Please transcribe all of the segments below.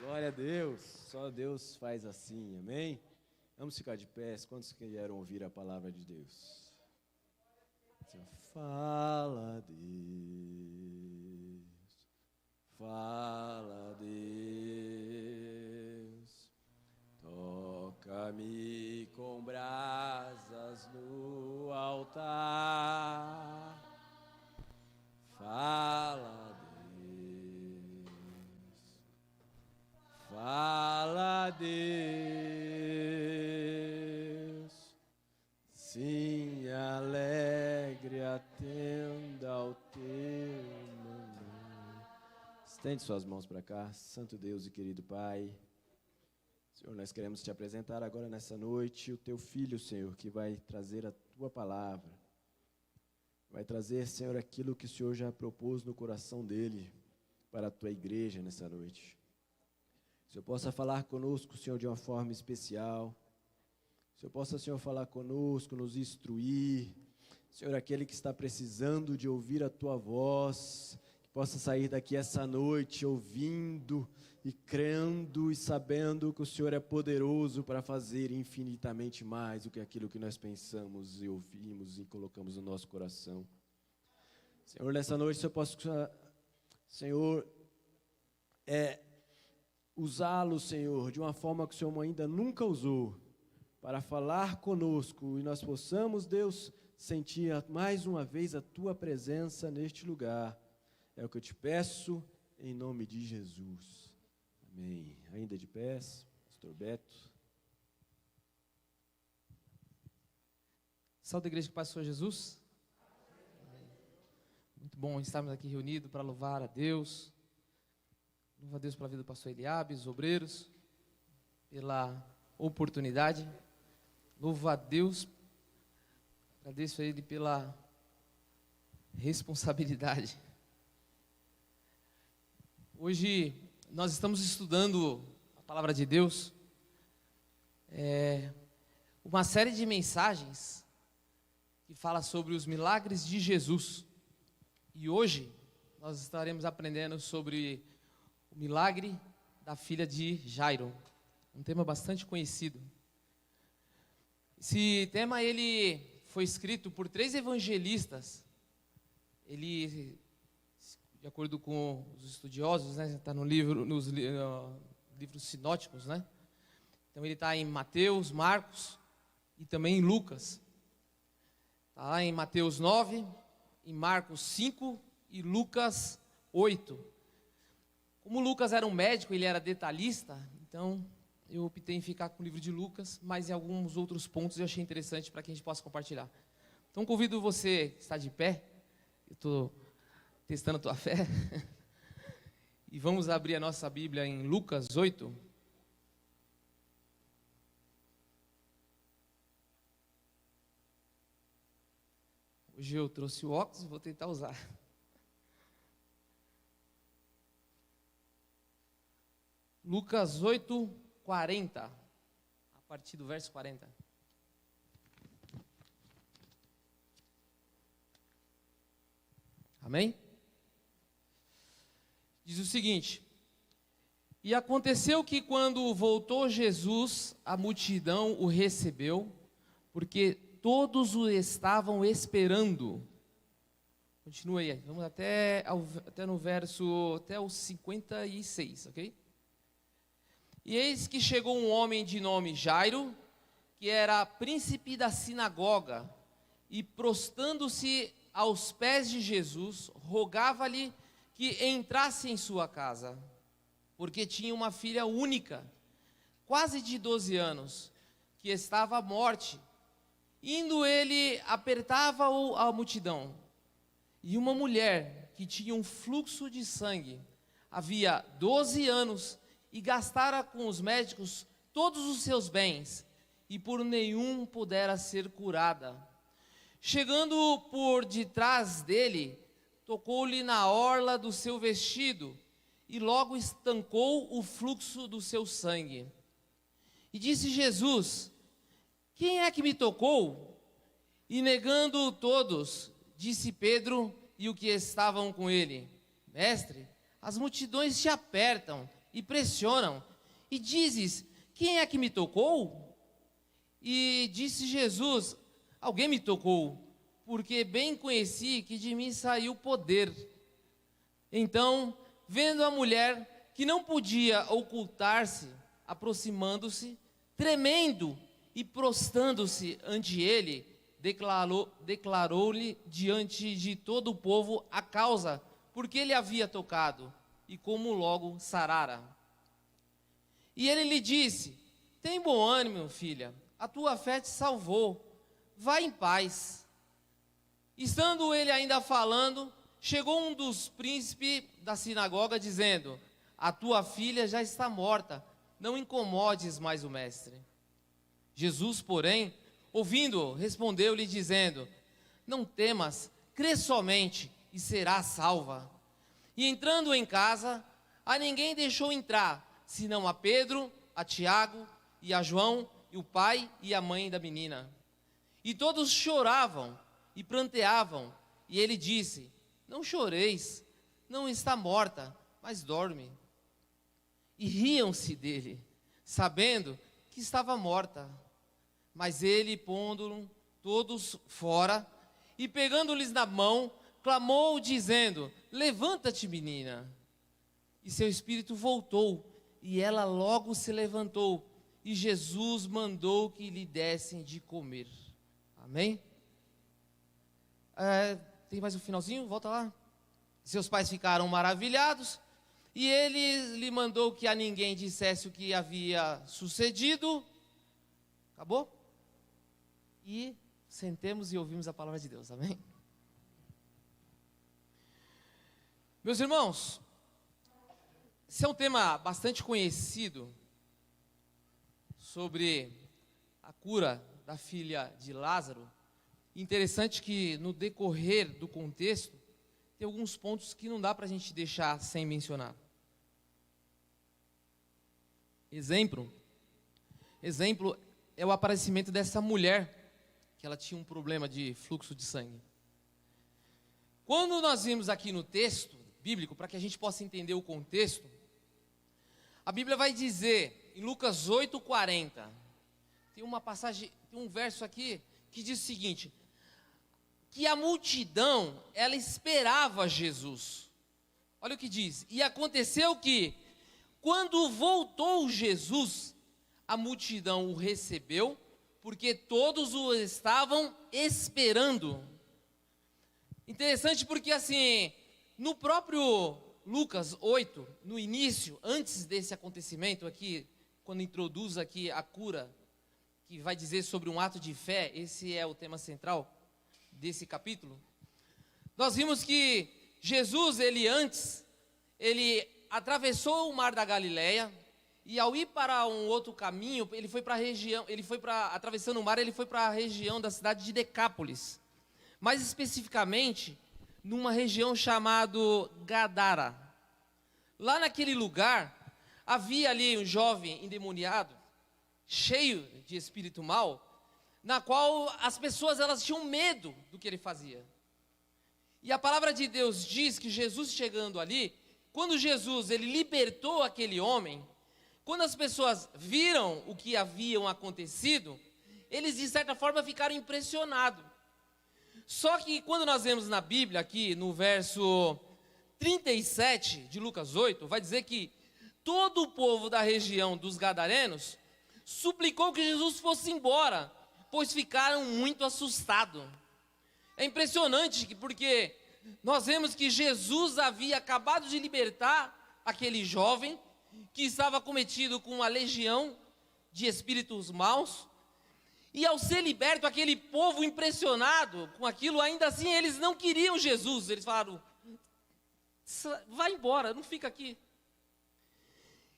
Glória a Deus, só Deus faz assim, amém? Vamos ficar de pé, quantos querem ouvir a palavra de Deus? Fala Deus, fala Deus, toca-me com brasas no altar, fala Deus, fala Deus, sim, alegre atenda ao teu nome. Estende suas mãos para cá, Santo Deus e querido Pai. Senhor, nós queremos te apresentar agora nessa noite o teu Filho, Senhor, que vai trazer a tua palavra. Vai trazer, Senhor, aquilo que o Senhor já propôs no coração dele para a tua igreja nessa noite. Que o Senhor possa falar conosco, Senhor, de uma forma especial. Que o Senhor possa, Senhor, falar conosco, nos instruir. Senhor, aquele que está precisando de ouvir a tua voz, que possa sair daqui essa noite ouvindo e crendo e sabendo que o Senhor é poderoso para fazer infinitamente mais do que aquilo que nós pensamos e ouvimos e colocamos no nosso coração. Senhor, nessa noite, eu posso, Senhor, usá-lo, Senhor, de uma forma que o Senhor ainda nunca usou, para falar conosco e nós possamos, Deus, sentir mais uma vez a tua presença neste lugar. É o que eu te peço, em nome de Jesus. Amém. Ainda de pés, pastor Beto. Salve a igreja que paz do Senhor Jesus. Muito bom estarmos aqui reunidos para louvar a Deus. Louvo a Deus pela vida do pastor Eliabe, os obreiros, pela oportunidade. Louvo a Deus, agradeço a Ele pela responsabilidade. Hoje nós estamos estudando a palavra de Deus, uma série de mensagens que fala sobre os milagres de Jesus. E hoje nós estaremos aprendendo sobre o milagre da filha de Jairo, um tema bastante conhecido. Esse tema ele foi escrito por 3 evangelistas. Ele, de acordo com os estudiosos, né, está nos livros sinóticos, né? Então ele está em Mateus, Marcos e também em Lucas. Está lá em Mateus 9, em Marcos 5 e Lucas 8. Como Lucas era um médico, ele era detalhista, então eu optei em ficar com o livro de Lucas, mas em alguns outros pontos eu achei interessante para que a gente possa compartilhar. Então convido você que está de pé, eu estou testando a tua fé, e vamos abrir a nossa Bíblia em Lucas 8. Hoje eu trouxe o óculos e vou tentar usar. Lucas 8, 40, a partir do verso 40. Amém? Diz o seguinte: e aconteceu que quando voltou Jesus, a multidão o recebeu, porque todos o estavam esperando. Continua aí, vamos até no verso, até o 56, ok? E eis que chegou um homem de nome Jairo, que era príncipe da sinagoga, e prostando-se aos pés de Jesus, rogava-lhe que entrasse em sua casa, porque tinha uma filha única, quase de 12 anos, que estava à morte. Indo ele, apertava-o a multidão, e uma mulher que tinha um fluxo de sangue, havia 12 anos, e gastara com os médicos todos os seus bens, e por nenhum pudera ser curada. Chegando por detrás dele, tocou-lhe na orla do seu vestido, e logo estancou o fluxo do seu sangue. E disse Jesus: quem é que me tocou? E negando todos, disse Pedro e o que estavam com ele: Mestre, as multidões te apertam e pressionam. E dizes: quem é que me tocou? E disse Jesus: alguém me tocou, porque bem conheci que de mim saiu poder. Então, vendo a mulher que não podia ocultar-se, aproximando-se, tremendo e prostrando-se ante ele, declarou-lhe diante de todo o povo a causa porque ele havia tocado e como logo sarara. E ele lhe disse: tem bom ânimo, filha, a tua fé te salvou, vai em paz. Estando ele ainda falando, chegou um dos príncipes da sinagoga, dizendo: a tua filha já está morta, não incomodes mais o mestre. Jesus, porém, ouvindo-o, respondeu-lhe dizendo: não temas, crê somente e será salva. E entrando em casa, a ninguém deixou entrar, senão a Pedro, a Tiago e a João, e o pai e a mãe da menina. E todos choravam e pranteavam, e ele disse: não choreis, não está morta, mas dorme. E riam-se dele, sabendo que estava morta. Mas ele, pondo todos fora, e pegando-lhes na mão, clamou, dizendo: levanta-te, menina. E seu espírito voltou, e ela logo se levantou, e Jesus mandou que lhe dessem de comer. Amém? Tem mais um finalzinho? Volta lá. Seus pais ficaram maravilhados, e ele lhe mandou que a ninguém dissesse o que havia sucedido. Acabou? E sentemos e ouvimos a palavra de Deus, amém? Meus irmãos, esse é um tema bastante conhecido, sobre a cura da filha de Lázaro. Interessante que no decorrer do contexto, tem alguns pontos que não dá para a gente deixar sem mencionar. Exemplo é o aparecimento dessa mulher, que ela tinha um problema de fluxo de sangue. Quando nós vimos aqui no texto bíblico, para que a gente possa entender o contexto, a Bíblia vai dizer, em Lucas 8:40, tem uma passagem, tem um verso aqui, que diz o seguinte: que a multidão, ela esperava Jesus. Olha o que diz: e aconteceu que, quando voltou Jesus, a multidão o recebeu, porque todos o estavam esperando. Interessante porque assim, no próprio Lucas 8, no início, antes desse acontecimento aqui, quando introduz aqui a cura, que vai dizer sobre um ato de fé, esse é o tema central desse capítulo, nós vimos que Jesus, ele atravessou o mar da Galileia, e ao ir para um outro caminho, ele foi para a região, atravessando o mar, ele foi para a região da cidade de Decápolis, mais especificamente, numa região chamada Gadara. Lá naquele lugar, havia ali um jovem endemoniado, cheio de espírito mau, na qual as pessoas, elas tinham medo do que ele fazia. E a palavra de Deus diz que Jesus, chegando ali, quando Jesus, ele libertou aquele homem, quando as pessoas viram o que haviam acontecido, eles de certa forma ficaram impressionados. Só que quando nós vemos na Bíblia, aqui no verso 37 de Lucas 8, vai dizer que todo o povo da região dos Gadarenos suplicou que Jesus fosse embora, pois ficaram muito assustados. É impressionante porque nós vemos que Jesus havia acabado de libertar aquele jovem que estava cometido com uma legião de espíritos maus, e ao ser liberto, aquele povo impressionado com aquilo, ainda assim eles não queriam Jesus. Eles falaram: vai embora, não fica aqui.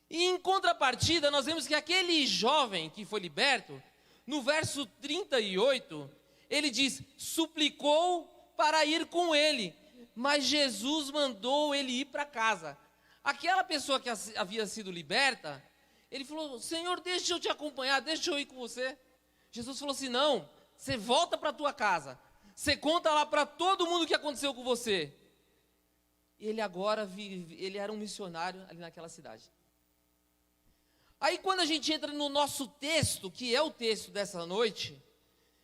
E em contrapartida, nós vemos que aquele jovem que foi liberto, no verso 38, ele diz: suplicou para ir com ele, mas Jesus mandou ele ir para casa. Aquela pessoa que havia sido liberta, ele falou: Senhor, deixa eu te acompanhar, deixa eu ir com você. Jesus falou assim: não, você volta para a tua casa, você conta lá para todo mundo o que aconteceu com você. Ele agora ele era um missionário ali naquela cidade. Aí quando a gente entra no nosso texto, que é o texto dessa noite,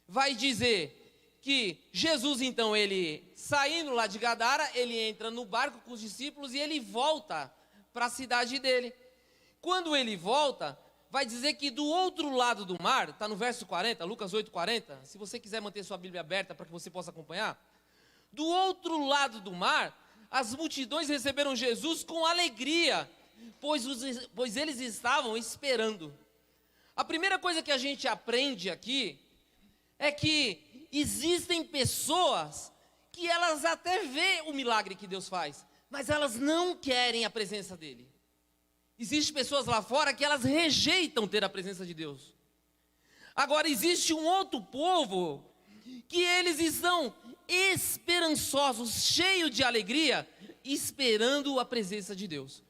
vai dizer que Jesus, então, ele saindo lá de Gadara, ele entra no barco com os discípulos e ele volta para a cidade dele. Quando ele volta, vai dizer que do outro lado do mar, está no verso 40, Lucas 8:40, se você quiser manter sua Bíblia aberta para que você possa acompanhar, do outro lado do mar, as multidões receberam Jesus com alegria, pois eles estavam esperando. A primeira coisa que a gente aprende aqui é que existem pessoas que elas até vê o milagre que Deus faz, mas elas não querem a presença dele. Existem pessoas lá fora que elas rejeitam ter a presença de Deus. Agora existe um outro povo que eles estão esperançosos, cheios de alegria, esperando a presença de Deus.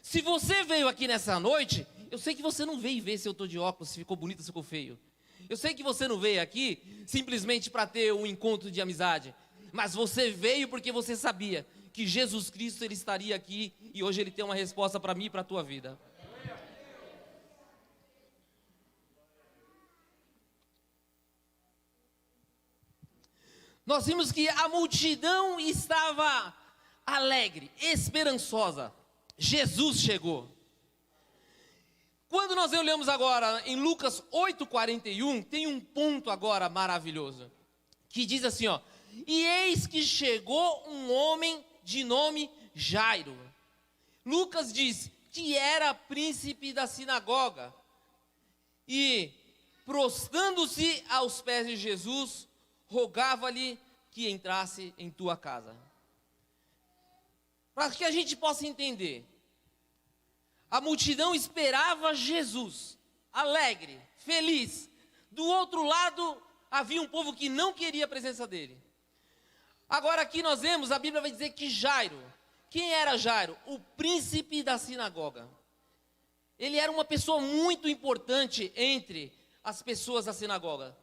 Se você veio aqui nessa noite, eu sei que você não veio ver se eu estou de óculos, se ficou bonito, se ficou feio. Eu sei que você não veio aqui simplesmente para ter um encontro de amizade, mas você veio porque você sabia que Jesus Cristo ele estaria aqui e hoje ele tem uma resposta para mim e para a tua vida. Nós vimos que a multidão estava alegre, esperançosa. Jesus chegou. Quando nós olhamos agora em Lucas 8:41, tem um ponto agora maravilhoso, que diz assim, ó: e eis que chegou um homem de nome Jairo. Lucas diz que era príncipe da sinagoga. E, prostrando-se aos pés de Jesus, rogava-lhe que entrasse em tua casa. Para que a gente possa entender, a multidão esperava Jesus, alegre, feliz. Do outro lado, havia um povo que não queria a presença dele. Agora aqui nós vemos, a Bíblia vai dizer que Jairo, quem era Jairo? O príncipe da sinagoga. Ele era uma pessoa muito importante entre as pessoas da sinagoga.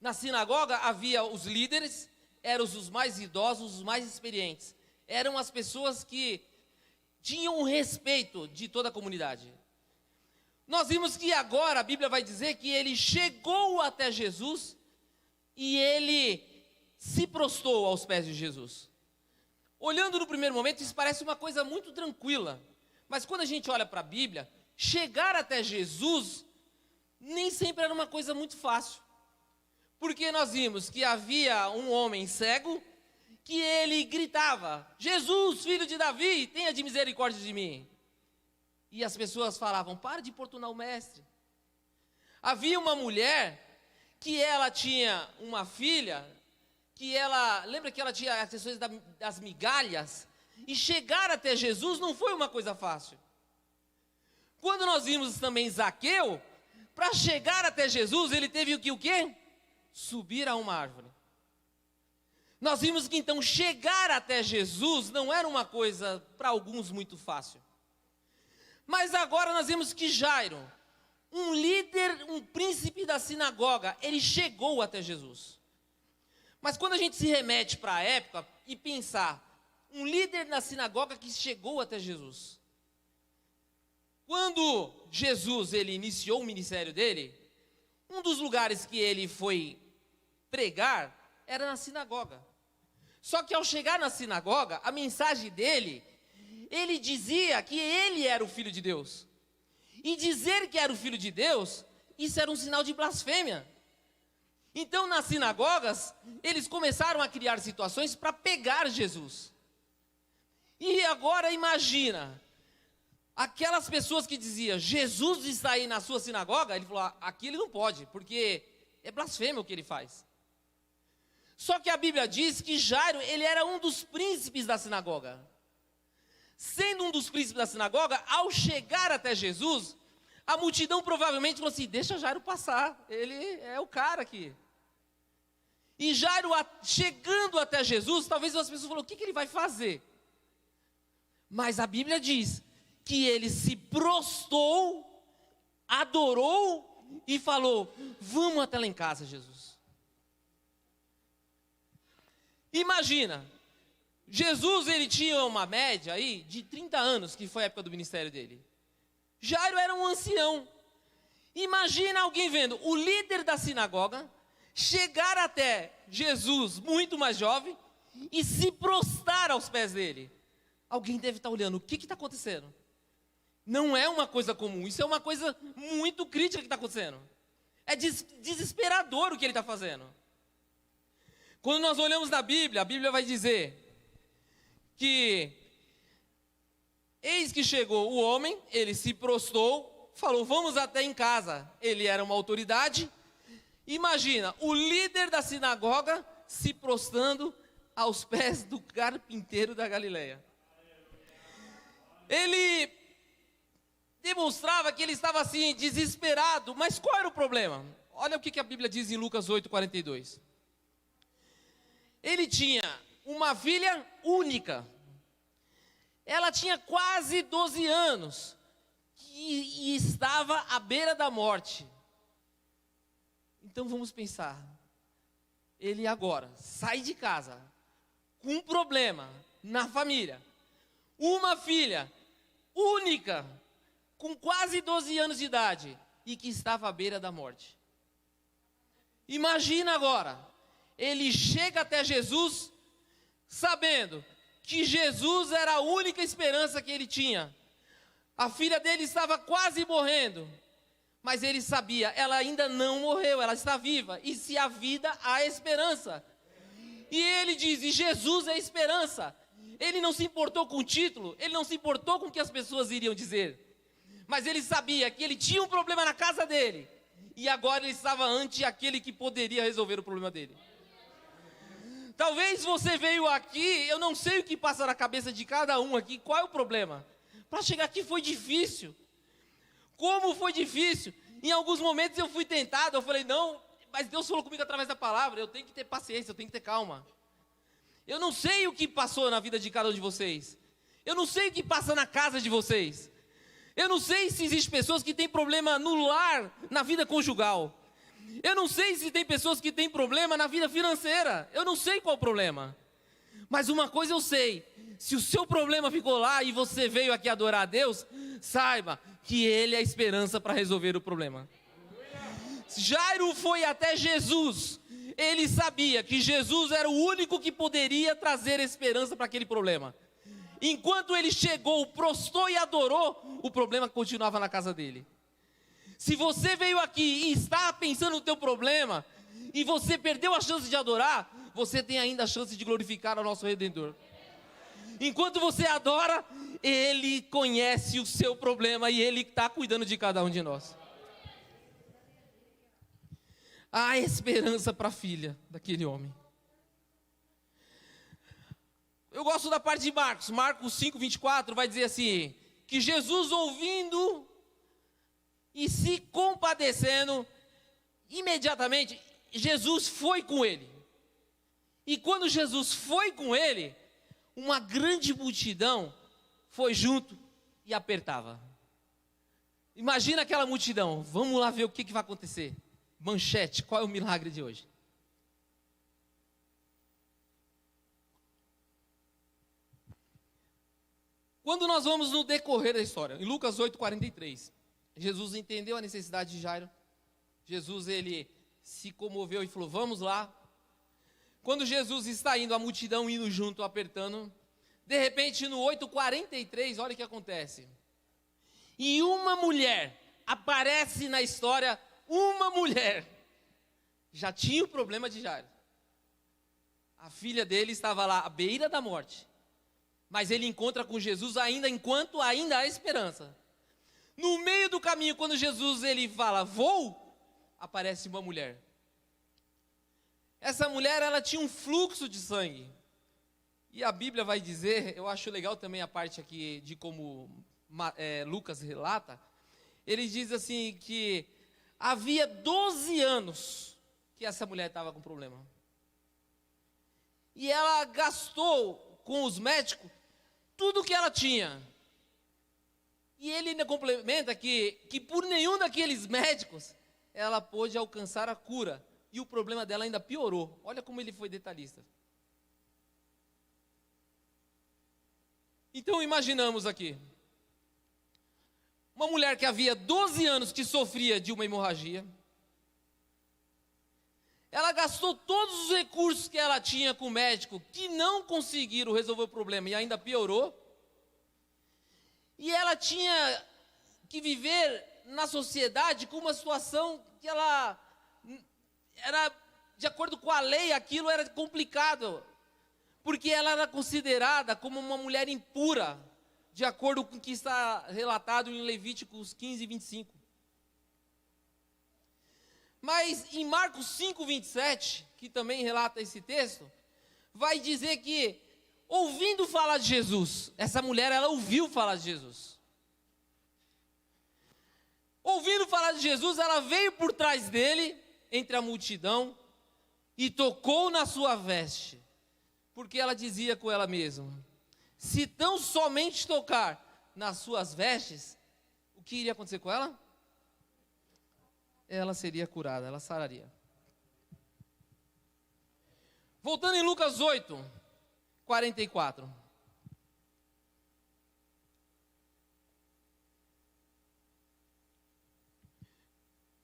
Na sinagoga havia os líderes, eram os mais idosos, os mais experientes. Eram as pessoas que tinham o respeito de toda a comunidade. Nós vimos que agora a Bíblia vai dizer que ele chegou até Jesus e ele se prostrou aos pés de Jesus. Olhando no primeiro momento, isso parece uma coisa muito tranquila. Mas quando a gente olha para a Bíblia, chegar até Jesus nem sempre era uma coisa muito fácil. Porque nós vimos que havia um homem cego que ele gritava: Jesus, filho de Davi, tenha de misericórdia de mim. E as pessoas falavam: para de importunar o mestre. Havia uma mulher que ela tinha uma filha, que ela, lembra que ela tinha as questões das migalhas? E chegar até Jesus não foi uma coisa fácil. Quando nós vimos também Zaqueu, para chegar até Jesus, ele teve o quê? Subir a uma árvore. Nós vimos que então chegar até Jesus não era uma coisa para alguns muito fácil. Mas agora nós vemos que Jairo, um líder, um príncipe da sinagoga, ele chegou até Jesus. Mas quando a gente se remete para a época e pensar, um líder na sinagoga que chegou até Jesus. Quando Jesus ele iniciou o ministério dele, um dos lugares que ele foi pregar era na sinagoga. Só que ao chegar na sinagoga, a mensagem dele, ele dizia que ele era o Filho de Deus. E dizer que era o Filho de Deus, isso era um sinal de blasfêmia. Então, nas sinagogas, eles começaram a criar situações para pegar Jesus. E agora imagina, aquelas pessoas que diziam, Jesus está aí na sua sinagoga, ele falou, aqui ele não pode, porque é blasfêmia o que ele faz. Só que a Bíblia diz que Jairo, ele era um dos príncipes da sinagoga. Sendo um dos príncipes da sinagoga, ao chegar até Jesus, a multidão provavelmente falou assim, deixa Jairo passar, ele é o cara aqui. E Jairo, chegando até Jesus, talvez as pessoas falaram, o que ele vai fazer? Mas a Bíblia diz que ele se prostrou, adorou e falou, vamos até lá em casa, Jesus. Imagina, Jesus ele tinha uma média aí de 30 anos, que foi a época do ministério dele. Jairo era um ancião. Imagina alguém vendo o líder da sinagoga chegar até Jesus, muito mais jovem, e se prostrar aos pés dele. Alguém deve estar olhando, o que está acontecendo? Não é uma coisa comum, isso é uma coisa muito crítica que está acontecendo. É desesperador o que ele está fazendo. Quando nós olhamos na Bíblia, a Bíblia vai dizer que eis que chegou o homem, ele se prostrou, falou, vamos até em casa. Ele era uma autoridade. Imagina, o líder da sinagoga se prostrando aos pés do carpinteiro da Galileia. Ele demonstrava que ele estava assim, desesperado. Mas qual era o problema? Olha o que a Bíblia diz em Lucas 8:42. Ele tinha uma filha única. Ela tinha quase 12 anos e estava à beira da morte. Então vamos pensar. Ele agora sai de casa com um problema na família. Uma filha única, com quase 12 anos de idade e que estava à beira da morte. Imagina agora, ele chega até Jesus sabendo que Jesus era a única esperança que ele tinha. A filha dele estava quase morrendo, mas ele sabia, ela ainda não morreu, ela está viva, e se há vida, há esperança. E ele diz, e Jesus é a esperança. Ele não se importou com o título, ele não se importou com o que as pessoas iriam dizer, mas ele sabia que ele tinha um problema na casa dele, e agora ele estava ante aquele que poderia resolver o problema dele. Talvez você veio aqui, eu não sei o que passa na cabeça de cada um aqui, qual é o problema? Para chegar aqui foi difícil. Como foi difícil? Em alguns momentos eu fui tentado, eu falei, não, mas Deus falou comigo através da palavra, eu tenho que ter paciência, eu tenho que ter calma. Eu não sei o que passou na vida de cada um de vocês. Eu não sei o que passa na casa de vocês. Eu não sei se existem pessoas que têm problema no lar, na vida conjugal. Eu não sei se tem pessoas que têm problema na vida financeira. Eu não sei qual o problema. Mas uma coisa eu sei. Se o seu problema ficou lá e você veio aqui adorar a Deus, saiba que Ele é a esperança para resolver o problema. Jairo foi até Jesus. Ele sabia que Jesus era o único que poderia trazer esperança para aquele problema. Enquanto ele chegou, prostrou e adorou, o problema continuava na casa dele. Se você veio aqui e está pensando no teu problema, e você perdeu a chance de adorar, você tem ainda a chance de glorificar o nosso Redentor. Enquanto você adora, Ele conhece o seu problema e Ele está cuidando de cada um de nós. Há esperança para a filha daquele homem. Eu gosto da parte de Marcos. Marcos 5:24 vai dizer assim, que Jesus ouvindo e se compadecendo, imediatamente Jesus foi com ele. E quando Jesus foi com ele, uma grande multidão foi junto e apertava. Imagina aquela multidão, vamos lá ver o que vai acontecer. Manchete, qual é o milagre de hoje? Quando nós vamos no decorrer da história, em Lucas 8:43, Jesus entendeu a necessidade de Jairo. Jesus, ele se comoveu e falou, vamos lá. Quando Jesus está indo, a multidão indo junto, apertando, de repente no 8:43, olha o que acontece. E uma mulher, aparece na história, uma mulher, já tinha o problema de Jairo. A filha dele estava lá à beira da morte, mas ele encontra com Jesus ainda enquanto ainda há esperança. No meio do caminho, quando Jesus ele fala, vou, aparece uma mulher. Essa mulher, ela tinha um fluxo de sangue. E a Bíblia vai dizer, eu acho legal também a parte aqui de como Lucas relata. Ele diz assim que havia 12 anos que essa mulher estava com problema. E ela gastou com os médicos tudo que ela tinha. E ele ainda complementa que por nenhum daqueles médicos ela pôde alcançar a cura. E o problema dela ainda piorou. Olha como ele foi detalhista. Então imaginamos aqui. Uma mulher que havia 12 anos que sofria de uma hemorragia. Ela gastou todos os recursos que ela tinha com o médico, que não conseguiram resolver o problema e ainda piorou. E ela tinha que viver na sociedade com uma situação que ela era, de acordo com a lei, aquilo era complicado, porque ela era considerada como uma mulher impura, de acordo com o que está relatado em Levíticos 15 e 25. Mas em Marcos 5, 27, que também relata esse texto, vai dizer que, ouvindo falar de Jesus, essa mulher, ela ouviu falar de Jesus. Ouvindo falar de Jesus, ela veio por trás dele, entre a multidão, e tocou na sua veste, porque ela dizia com ela mesma: se tão somente tocar nas suas vestes, o que iria acontecer com ela? Ela seria curada, ela sararia. Voltando em Lucas 8, 44.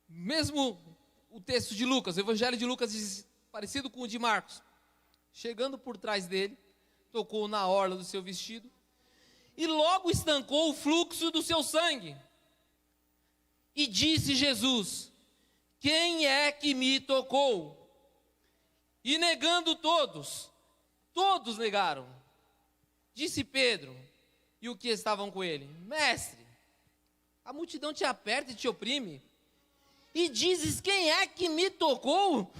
Mesmo o texto de Lucas, o Evangelho de Lucas diz, parecido com o de Marcos. Chegando por trás dele, tocou na orla do seu vestido e logo estancou o fluxo do seu sangue. E disse Jesus: quem é que me tocou? E negando todos negaram. Disse Pedro e o que estavam com ele: mestre, a multidão te aperta e te oprime, e dizes: quem é que me tocou?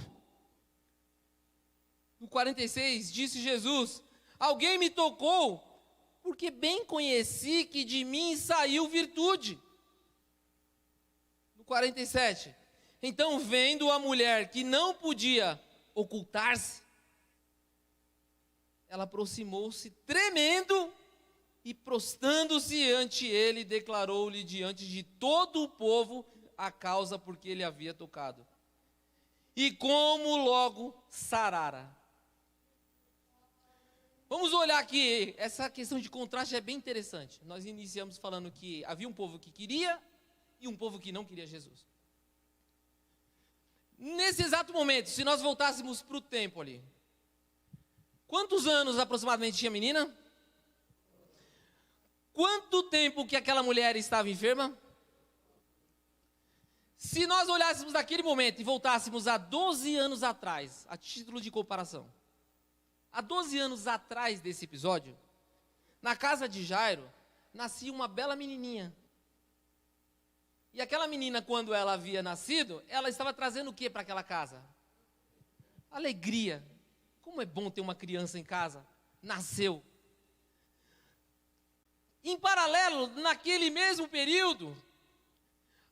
No 46, disse Jesus: alguém me tocou, porque bem conheci que de mim saiu virtude. No 47, então, vendo a mulher que não podia ocultar-se, ela aproximou-se tremendo e, prostrando-se ante ele, declarou-lhe diante de todo o povo a causa por que ele havia tocado, e como logo sarara. Vamos olhar aqui, essa questão de contraste é bem interessante. Nós iniciamos falando que havia um povo que queria e um povo que não queria Jesus. Nesse exato momento, se nós voltássemos para o tempo ali, quantos anos aproximadamente tinha a menina? Quanto tempo que aquela mulher estava enferma? Se nós olhássemos naquele momento e voltássemos a 12 anos atrás, a título de comparação, há 12 anos atrás desse episódio, na casa de Jairo, nascia uma bela menininha. E aquela menina, quando ela havia nascido, ela estava trazendo o que para aquela casa? Alegria. Como é bom ter uma criança em casa. Nasceu. Em paralelo, naquele mesmo período,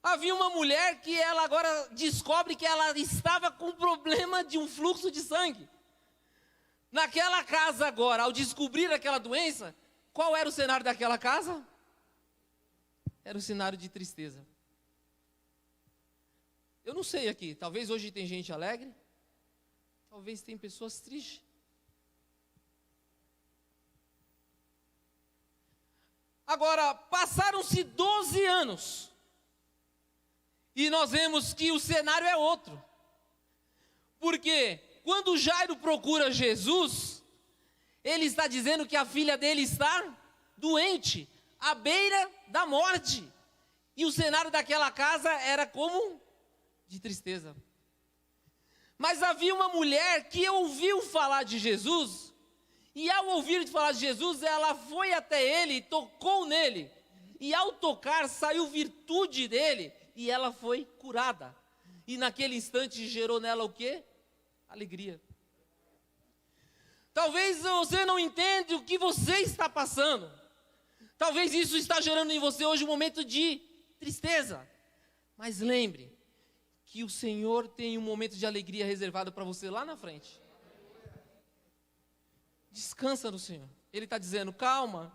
havia uma mulher que ela agora descobre que ela estava com problema de um fluxo de sangue. Naquela casa agora, ao descobrir aquela doença, qual era o cenário daquela casa? Era um cenário de tristeza. Eu não sei aqui, talvez hoje tem gente alegre, talvez tem pessoas tristes. Agora, passaram-se 12 anos, e nós vemos que o cenário é outro. Porque quando Jairo procura Jesus, ele está dizendo que a filha dele está doente, à beira da morte. E o cenário daquela casa era como de tristeza. Mas havia uma mulher que ouviu falar de Jesus, e ao ouvir falar de Jesus, ela foi até ele, tocou nele, e ao tocar saiu virtude dele, e ela foi curada. E naquele instante gerou nela o quê? Alegria. Talvez você não entenda o que você está passando. Talvez isso está gerando em você hoje um momento de tristeza. Mas lembre que o Senhor tem um momento de alegria reservado para você lá na frente. Descansa no Senhor. Ele está dizendo: calma,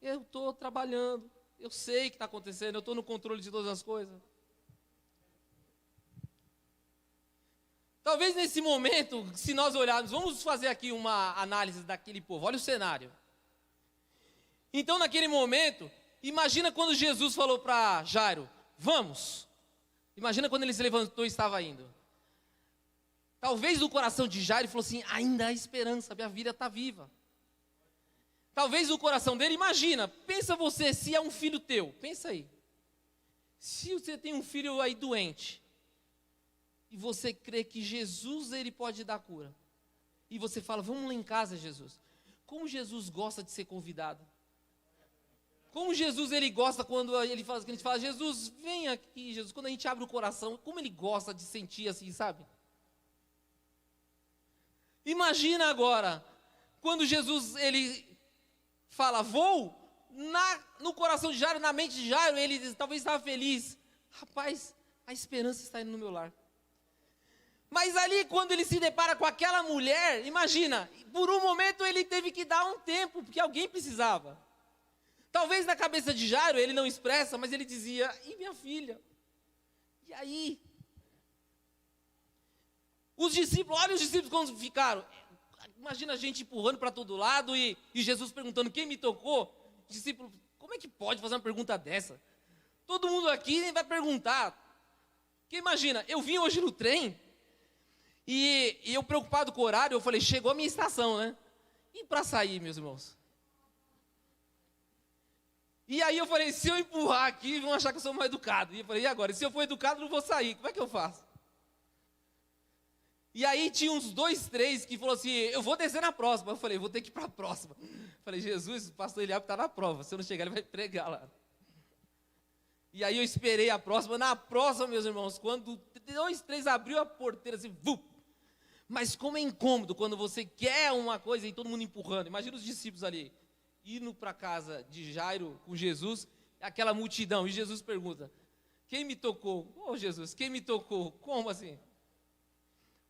eu estou trabalhando, eu sei o que está acontecendo, eu estou no controle de todas as coisas. Talvez nesse momento, se nós olharmos, vamos fazer aqui uma análise daquele povo. Olha o cenário. Então, naquele momento, imagina quando Jesus falou para Jairo, vamos. Imagina quando ele se levantou e estava indo. Talvez no coração de Jairo ele falou assim, ainda há esperança, minha filha está viva. Talvez no coração dele, imagina, pensa você, se é um filho teu, pensa aí. Se você tem um filho aí doente, e você crê que Jesus ele pode dar cura, e você fala, vamos lá em casa, Jesus. Como Jesus gosta de ser convidado. Como Jesus ele gosta quando a gente fala, Jesus, vem aqui, Jesus. Quando a gente abre o coração, como ele gosta de sentir assim, sabe? Imagina agora, quando Jesus ele fala, vou, no coração de Jairo, na mente de Jairo, ele talvez estava feliz. Rapaz, a esperança está indo no meu lar. Mas ali, quando ele se depara com aquela mulher, imagina, por um momento ele teve que dar um tempo, porque alguém precisava. Talvez na cabeça de Jairo, ele não expressa, mas ele dizia, e minha filha? E aí? Os discípulos, olha os discípulos como ficaram. Imagina a gente empurrando para todo lado e Jesus perguntando, quem me tocou? Os discípulos, como é que pode fazer uma pergunta dessa? Todo mundo aqui vai perguntar. Porque imagina, eu vim hoje no trem, e eu preocupado com o horário, eu falei, chegou a minha estação, né? E para sair, meus irmãos? E aí eu falei, se eu empurrar aqui, vão achar que eu sou mal educado. E eu falei, e agora? Se eu for educado, não vou sair. Como é que eu faço? E aí tinha uns 2, 3 que falou assim, eu vou descer na próxima. Eu falei, vou ter que ir para a próxima. Eu falei, Jesus, o pastor Eliabe está na prova. Se eu não chegar, ele vai pregar lá. E aí eu esperei a próxima. Na próxima, meus irmãos, quando 2, 3 abriu a porteira, assim, vup. Mas como é incômodo quando você quer uma coisa e todo mundo empurrando. Imagina os discípulos ali, indo para a casa de Jairo com Jesus, aquela multidão. E Jesus pergunta, quem me tocou? Oh, Jesus, quem me tocou? Como assim?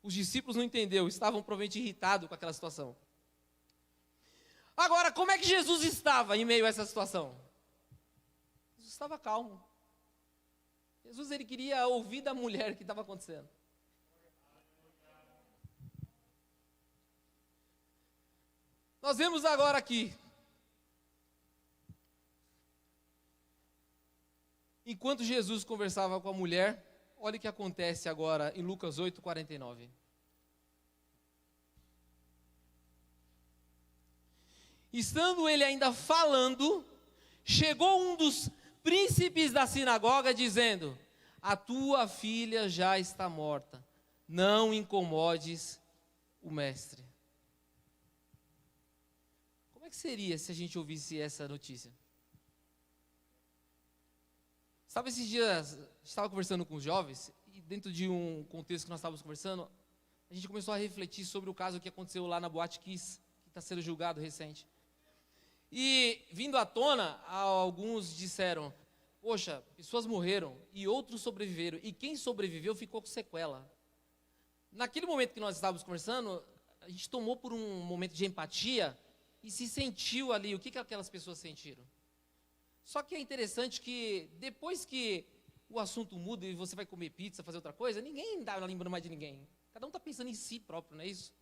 Os discípulos não entenderam, estavam provavelmente irritados com aquela situação. Agora, como é que Jesus estava em meio a essa situação? Jesus estava calmo. Jesus ele queria ouvir da mulher o que estava acontecendo. Nós vemos agora aqui, enquanto Jesus conversava com a mulher, olha o que acontece agora em Lucas 8:49. Estando ele ainda falando, chegou um dos príncipes da sinagoga dizendo, a tua filha já está morta, não incomodes o mestre. Como é que seria se a gente ouvisse essa notícia? Sabe, esses dias, estava conversando com os jovens, e dentro de um contexto que nós estávamos conversando, a gente começou a refletir sobre o caso que aconteceu lá na Boate Kiss, que está sendo julgado recente. E, vindo à tona, alguns disseram, poxa, pessoas morreram e outros sobreviveram, e quem sobreviveu ficou com sequela. Naquele momento que nós estávamos conversando, a gente tomou por um momento de empatia, e se sentiu ali, o que aquelas pessoas sentiram. Só que é interessante que depois que o assunto muda e você vai comer pizza, fazer outra coisa, ninguém está lembrando mais de ninguém. Cada um está pensando em si próprio, não é isso?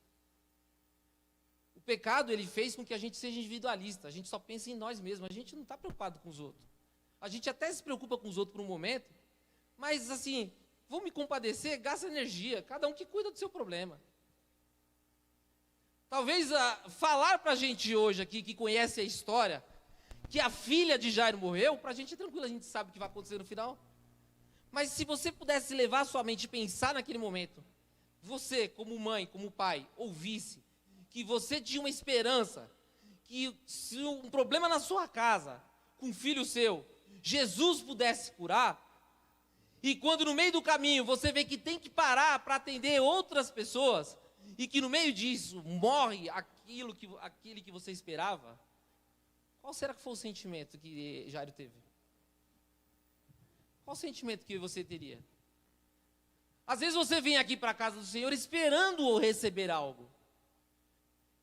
O pecado, ele fez com que a gente seja individualista, a gente só pensa em nós mesmos, a gente não está preocupado com os outros. A gente até se preocupa com os outros por um momento, mas assim, vou me compadecer, gasta energia, cada um que cuida do seu problema. Talvez falar para a gente hoje aqui, que conhece a história, que a filha de Jairo morreu, para a gente é tranquilo, a gente sabe o que vai acontecer no final. Mas se você pudesse levar a sua mente e pensar naquele momento, você, como mãe, como pai, ouvisse que você tinha uma esperança, que se um problema na sua casa, com um filho seu, Jesus pudesse curar, e quando no meio do caminho você vê que tem que parar para atender outras pessoas, e que no meio disso morre aquele que você esperava, qual será que foi o sentimento que Jairo teve? Qual o sentimento que você teria? Às vezes você vem aqui para a casa do Senhor esperando receber algo.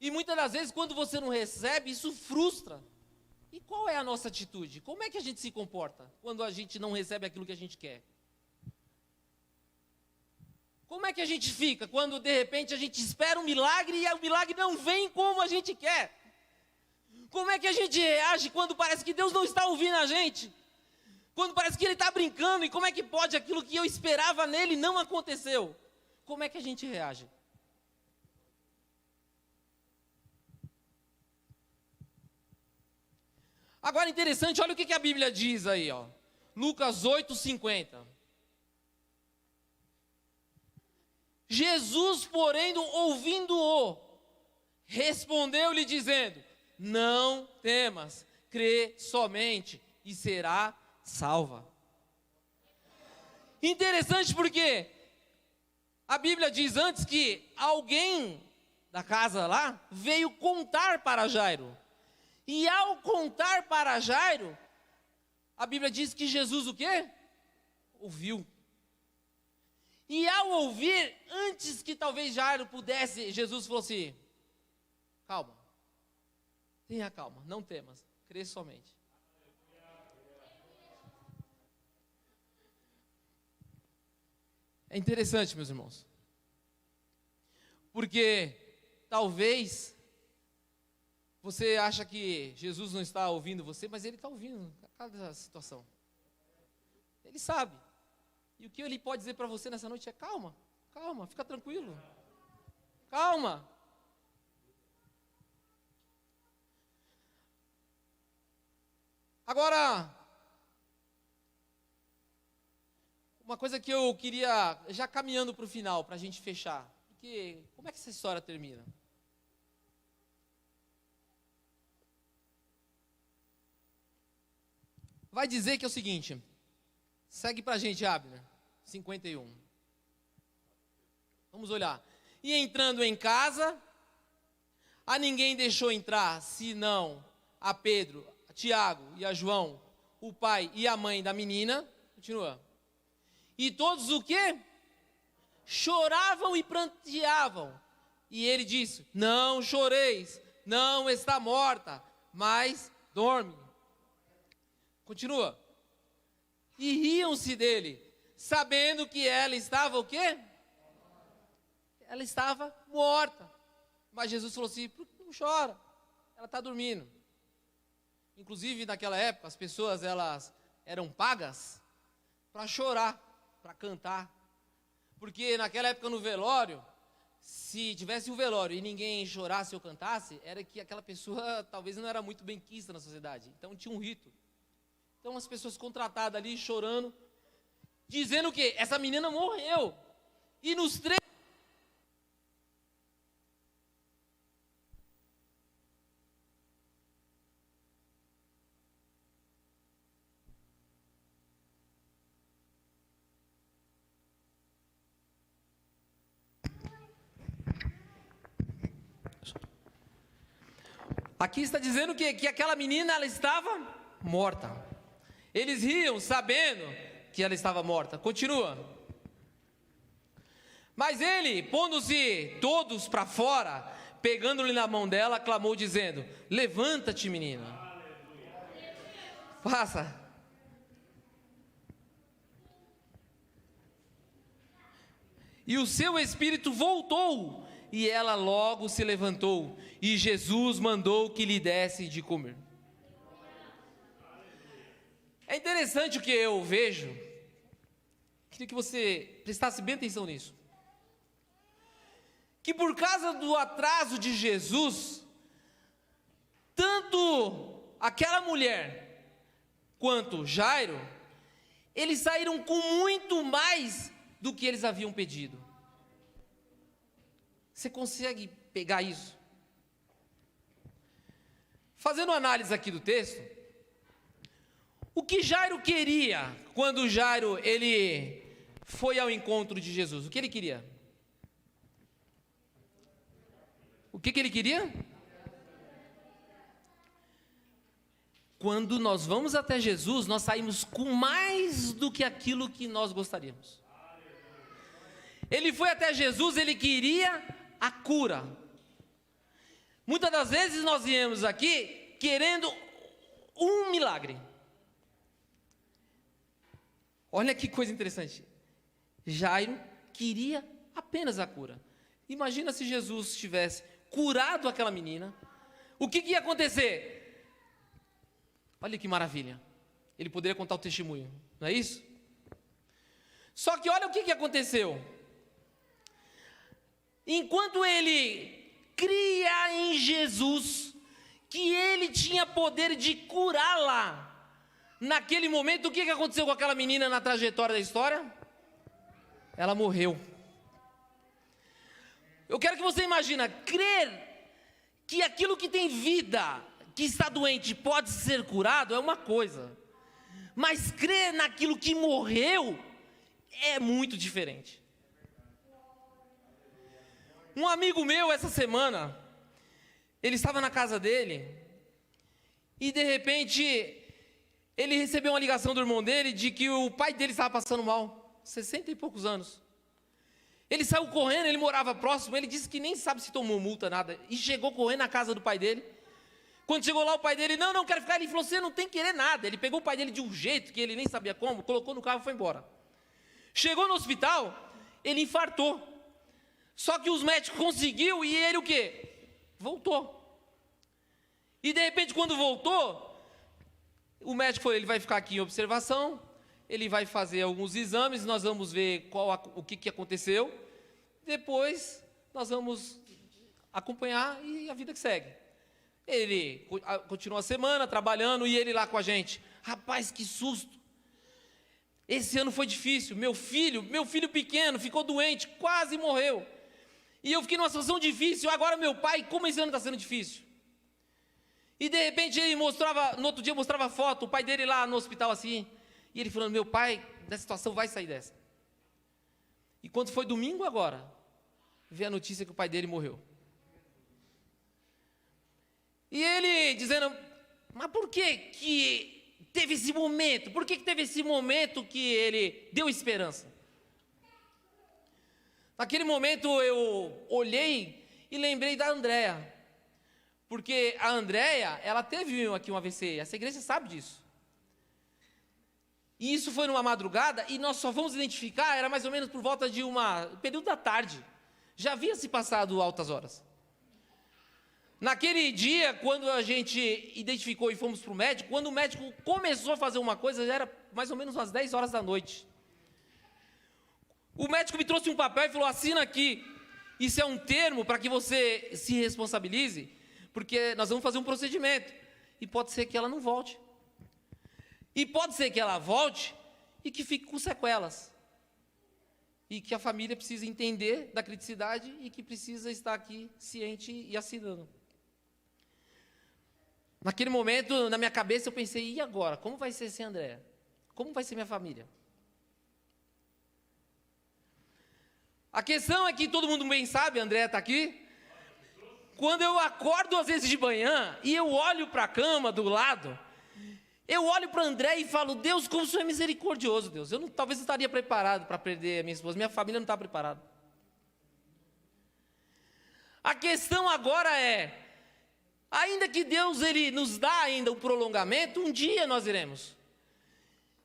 E muitas das vezes quando você não recebe, isso frustra. E qual é a nossa atitude? Como é que a gente se comporta quando a gente não recebe aquilo que a gente quer? Como é que a gente fica quando de repente a gente espera um milagre e o milagre não vem como a gente quer? Como é que a gente reage quando parece que Deus não está ouvindo a gente? Quando parece que Ele está brincando, e como é que pode aquilo que eu esperava nele não aconteceu? Como é que a gente reage? Agora interessante, olha o que a Bíblia diz aí, ó. Lucas 8:50. Jesus, porém, ouvindo-o, respondeu-lhe dizendo: não temas, crê somente e será salva. Interessante porque a Bíblia diz antes que alguém da casa lá veio contar para Jairo. E ao contar para Jairo, a Bíblia diz que Jesus o quê? Ouviu. E ao ouvir, antes que talvez Jairo pudesse, Jesus falou assim: calma, tenha calma, não temas, crê somente. É interessante, meus irmãos, porque talvez você acha que Jesus não está ouvindo você, mas Ele está ouvindo cada situação. Ele sabe. E o que Ele pode dizer para você nessa noite é: calma, calma, fica tranquilo. Calma. Agora, uma coisa que eu queria, já caminhando para o final, para a gente fechar. Porque, como é que essa história termina? Vai dizer que é o seguinte, segue para a gente, Abner, 51. Vamos olhar. E entrando em casa, a ninguém deixou entrar, senão a Pedro, a Tiago e a João, o pai e a mãe da menina. Continua. E todos o quê? Choravam e pranteavam. E ele disse: não choreis, não está morta, mas dorme. Continua. E riam-se dele, sabendo que ela estava o quê? Ela estava morta. Mas Jesus falou assim: não chora, ela está dormindo. Inclusive naquela época as pessoas elas eram pagas para chorar, para cantar. Porque naquela época no velório, se tivesse um velório e ninguém chorasse ou cantasse, era que aquela pessoa talvez não era muito bem quista na sociedade. Então tinha um rito. Então as pessoas contratadas ali chorando, dizendo o quê? Essa menina morreu. E nos três... Aqui está dizendo que aquela menina ela estava morta. Eles riam sabendo que ela estava morta. Continua. Mas ele, pondo-se todos para fora, pegando-lhe na mão dela, clamou dizendo: levanta-te, menina. Passa. E o seu espírito voltou, e ela logo se levantou, e Jesus mandou que lhe desse de comer. É interessante o que eu vejo, queria que você prestasse bem atenção nisso, que por causa do atraso de Jesus, tanto aquela mulher quanto Jairo, eles saíram com muito mais do que eles haviam pedido. Você consegue pegar isso? Fazendo análise aqui do texto, o que Jairo queria quando Jairo ele foi ao encontro de Jesus? O que ele queria? O que ele queria? Quando nós vamos até Jesus, nós saímos com mais do que aquilo que nós gostaríamos. Ele foi até Jesus, ele queria a cura. Muitas das vezes nós viemos aqui querendo um milagre. Olha que coisa interessante. Jairo queria apenas a cura. Imagina se Jesus tivesse curado aquela menina, o que ia acontecer? Olha que maravilha. Ele poderia contar o testemunho, não é isso? Só que olha o que aconteceu. Enquanto ele cria em Jesus que ele tinha poder de curá-la, naquele momento, o que aconteceu com aquela menina na trajetória da história? Ela morreu. Eu quero que você imagine, crer que aquilo que tem vida, que está doente, pode ser curado, é uma coisa. Mas crer naquilo que morreu, é muito diferente. Um amigo meu, essa semana, ele estava na casa dele, e de repente, ele recebeu uma ligação do irmão dele, de que o pai dele estava passando mal, 60 e poucos anos. Ele saiu correndo, ele morava próximo, ele disse que nem sabe se tomou multa, nada, e chegou correndo na casa do pai dele. Quando chegou lá, o pai dele, não quero ficar. Ele falou, você não tem que querer nada. Ele pegou o pai dele de um jeito que ele nem sabia como, colocou no carro e foi embora. Chegou no hospital, ele infartou. Só que os médicos conseguiu e ele o quê? Voltou. E de repente, quando voltou, o médico falou, ele vai ficar aqui em observação, ele vai fazer alguns exames, nós vamos ver o que aconteceu, depois nós vamos acompanhar e a vida que segue. Ele continuou a semana trabalhando e ele lá com a gente. Rapaz, que susto. Esse ano foi difícil. Meu filho pequeno ficou doente, quase morreu. E eu fiquei numa situação difícil. Agora meu pai, como esse ano está sendo difícil? E de repente ele mostrava, no outro dia mostrava foto, o pai dele lá no hospital assim. E ele falando, meu pai, dessa situação vai sair dessa. E quando foi domingo agora, veio a notícia que o pai dele morreu. E ele dizendo, mas por que teve esse momento? Por que teve esse momento que ele deu esperança? Naquele momento eu olhei e lembrei da Andréia. Porque a Andréia, ela teve aqui um AVC, essa igreja sabe disso. E isso foi numa madrugada e nós só vamos identificar, era mais ou menos por volta de período da tarde. Já havia se passado altas horas. Naquele dia, quando a gente identificou e fomos para o médico, quando o médico começou a fazer uma coisa, já era mais ou menos umas 10 horas da noite. O médico me trouxe um papel e falou, assina aqui. Isso é um termo para que você se responsabilize, porque nós vamos fazer um procedimento. E pode ser que ela não volte. E pode ser que ela volte e que fique com sequelas. E que a família precisa entender da criticidade e que precisa estar aqui ciente e assinando. Naquele momento, na minha cabeça, eu pensei, e agora? Como vai ser sem Andréia? Como vai ser minha família? A questão é que todo mundo bem sabe, a Andréia está aqui. Quando eu acordo às vezes de manhã e eu olho para a cama do lado, eu olho para Andréia e falo, Deus, como o Senhor é misericordioso, Deus. Eu talvez estaria preparado para perder a minha esposa, minha família não está preparada. A questão agora é, ainda que Deus ele nos dá ainda um prolongamento, um dia nós iremos.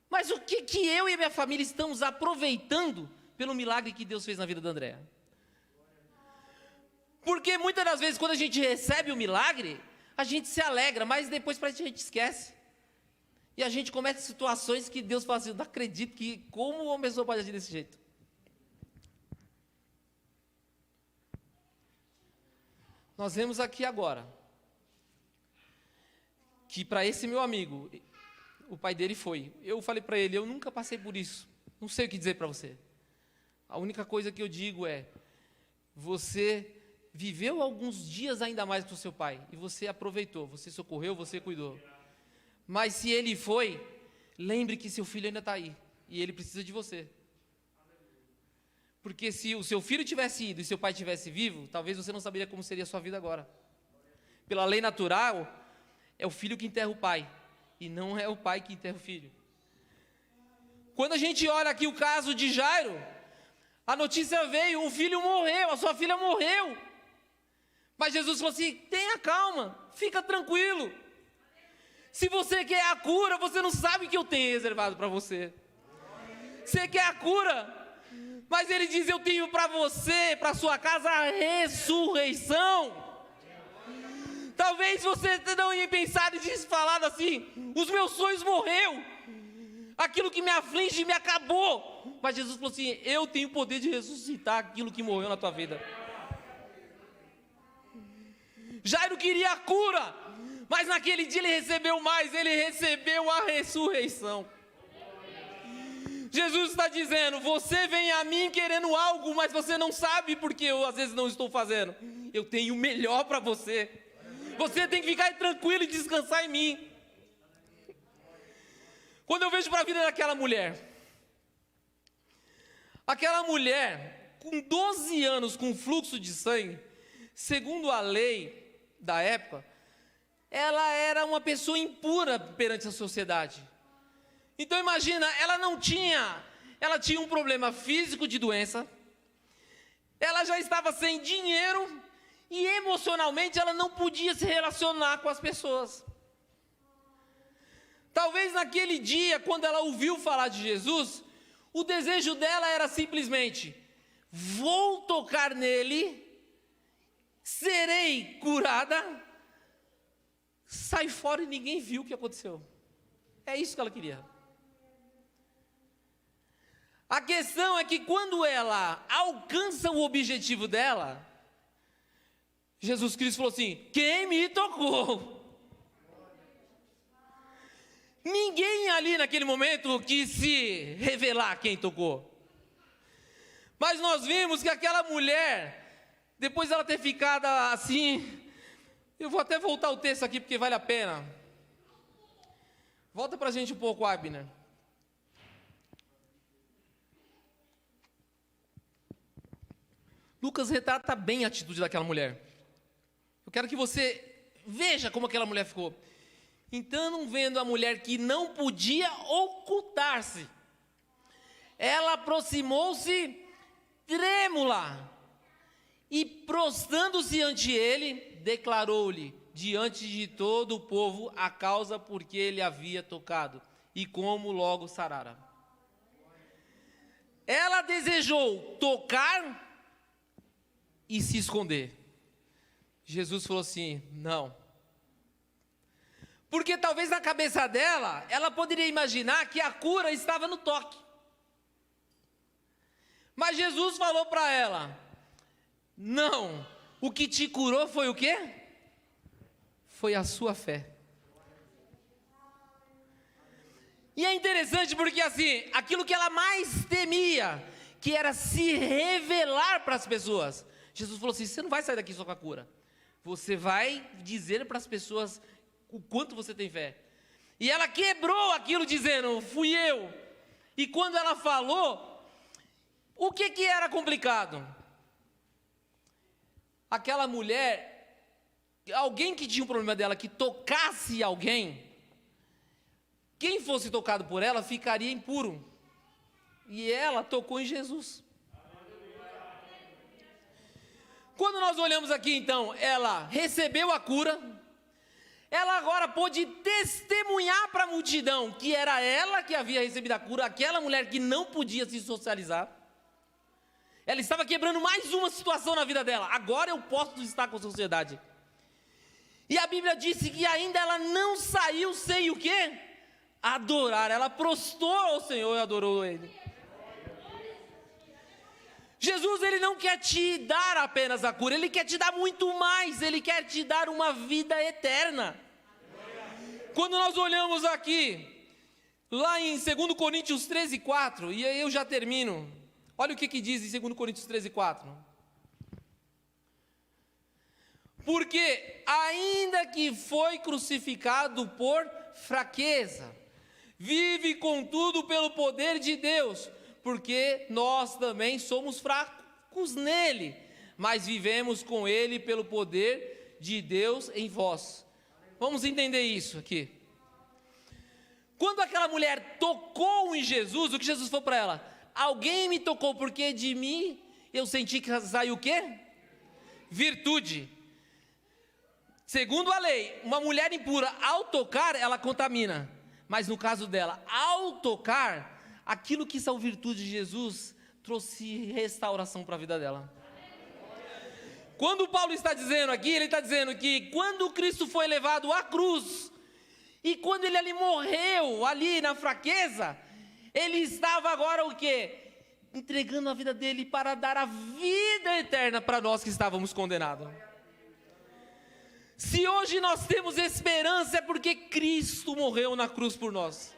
Mas o que eu e a minha família estamos aproveitando pelo milagre que Deus fez na vida da Andréia? Porque muitas das vezes quando a gente recebe o milagre, a gente se alegra, mas depois parece que a gente esquece. E a gente comete situações que Deus fala assim, eu não acredito que como uma pessoa pode agir desse jeito. Nós vemos aqui agora que para esse meu amigo, o pai dele foi. Eu falei para ele, eu nunca passei por isso. Não sei o que dizer para você. A única coisa que eu digo é, você viveu alguns dias ainda mais com o seu pai, e você aproveitou, você socorreu, você cuidou. Mas se ele foi, lembre que seu filho ainda está aí, e ele precisa de você. Porque se o seu filho tivesse ido e seu pai tivesse vivo, talvez você não saberia como seria a sua vida agora. Pela lei natural, é o filho que enterra o pai, e não é o pai que enterra o filho. Quando a gente olha aqui o caso de Jairo, a notícia veio, o filho morreu, a sua filha morreu. Mas Jesus falou assim, tenha calma, fica tranquilo. Se você quer a cura, você não sabe o que eu tenho reservado para você. Você quer a cura, mas ele diz, eu tenho para você, para sua casa, a ressurreição. Talvez você não tenha pensado e falado assim: os meus sonhos morreram, aquilo que me aflige me acabou. Mas Jesus falou assim: eu tenho o poder de ressuscitar aquilo que morreu na tua vida. Jairo queria a cura, mas naquele dia ele recebeu mais, ele recebeu a ressurreição. Jesus está dizendo: você vem a mim querendo algo, mas você não sabe porque eu às vezes não estou fazendo. Eu tenho o melhor para você. Você tem que ficar tranquilo e descansar em mim. Quando eu vejo para a vida daquela mulher, com 12 anos com fluxo de sangue, segundo a lei da época, ela era uma pessoa impura perante a sociedade. Então imagina, ela tinha um problema físico de doença, ela já estava sem dinheiro e emocionalmente ela não podia se relacionar com as pessoas. Talvez naquele dia, quando ela ouviu falar de Jesus, o desejo dela era simplesmente: vou tocar nele, serei curada, sai fora e ninguém viu o que aconteceu. É isso que ela queria. A questão é que quando ela alcança o objetivo dela, Jesus Cristo falou assim: quem me tocou? Ninguém ali naquele momento quis se revelar quem tocou. Mas nós vimos que aquela mulher, depois dela ter ficado assim, eu vou até voltar o texto aqui porque vale a pena. Volta para a gente um pouco, Abner. Lucas retrata bem a atitude daquela mulher. Eu quero que você veja como aquela mulher ficou. Então, vendo a mulher que não podia ocultar-se, ela aproximou-se trêmula e, prostrando-se ante ele, declarou-lhe diante de todo o povo a causa por que ele havia tocado e como logo sarara. Ela desejou tocar e se esconder. Jesus falou assim: não. Porque talvez na cabeça dela, ela poderia imaginar que a cura estava no toque. Mas Jesus falou para ela: não, o que te curou foi o quê? Foi a sua fé. E é interessante porque assim, aquilo que ela mais temia, que era se revelar para as pessoas, Jesus falou assim: você não vai sair daqui só com a cura. Você vai dizer para as pessoas o quanto você tem fé. E ela quebrou aquilo dizendo: fui eu. E quando ela falou, o que era complicado? Aquela mulher, alguém que tinha um problema dela, que tocasse alguém, quem fosse tocado por ela ficaria impuro. E ela tocou em Jesus. Quando nós olhamos aqui então, ela recebeu a cura, ela agora pôde testemunhar para a multidão que era ela que havia recebido a cura, aquela mulher que não podia se socializar. Ela estava quebrando mais uma situação na vida dela. Agora eu posso estar com a sociedade. E a Bíblia disse que ainda ela não saiu sem o quê? Adorar. Ela prostrou ao Senhor e adorou Ele. Jesus, Ele não quer te dar apenas a cura, Ele quer te dar muito mais, Ele quer te dar uma vida eterna. Quando nós olhamos aqui, lá em 2 Coríntios 13:4, e aí eu já termino, olha o que diz em 2 Coríntios 13:4. Porque ainda que foi crucificado por fraqueza, vive contudo pelo poder de Deus, porque nós também somos fracos nele, mas vivemos com ele pelo poder de Deus em vós. Vamos entender isso aqui. Quando aquela mulher tocou em Jesus, o que Jesus falou para ela? Alguém me tocou, porque de mim eu senti que saiu o quê? Virtude. Segundo a lei, uma mulher impura, ao tocar, ela contamina. Mas no caso dela, ao tocar, aquilo que são virtudes de Jesus trouxe restauração para a vida dela. Quando Paulo está dizendo aqui, ele está dizendo que quando Cristo foi levado à cruz, e quando ele ali morreu, ali na fraqueza, ele estava agora o quê? Entregando a vida dele para dar a vida eterna para nós que estávamos condenados. Se hoje nós temos esperança, é porque Cristo morreu na cruz por nós.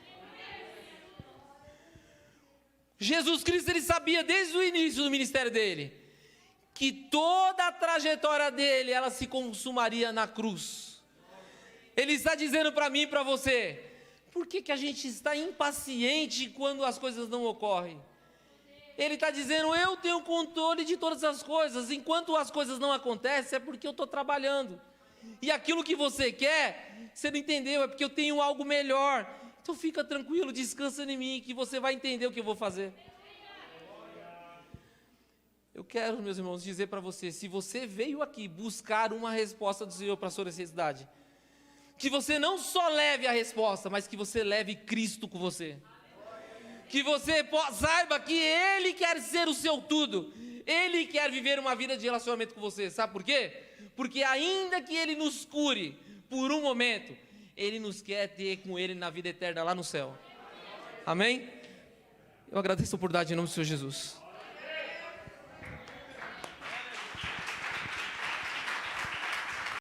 Jesus Cristo, ele sabia desde o início do ministério dele, que toda a trajetória dele, ela se consumaria na cruz. Ele está dizendo para mim e para você, por que a gente está impaciente quando as coisas não ocorrem? Ele está dizendo, eu tenho controle de todas as coisas, enquanto as coisas não acontecem, é porque eu estou trabalhando. E aquilo que você quer, você não entendeu, é porque eu tenho algo melhor. Então fica tranquilo, descansa em mim, que você vai entender o que eu vou fazer. Eu quero, meus irmãos, dizer para você, se você veio aqui buscar uma resposta do Senhor para a sua necessidade, que você não só leve a resposta, mas que você leve Cristo com você. Que você saiba que Ele quer ser o seu tudo. Ele quer viver uma vida de relacionamento com você. Sabe por quê? Porque ainda que Ele nos cure por um momento, Ele nos quer ter com Ele na vida eterna lá no céu. Amém? Eu agradeço a oportunidade em nome do Senhor Jesus.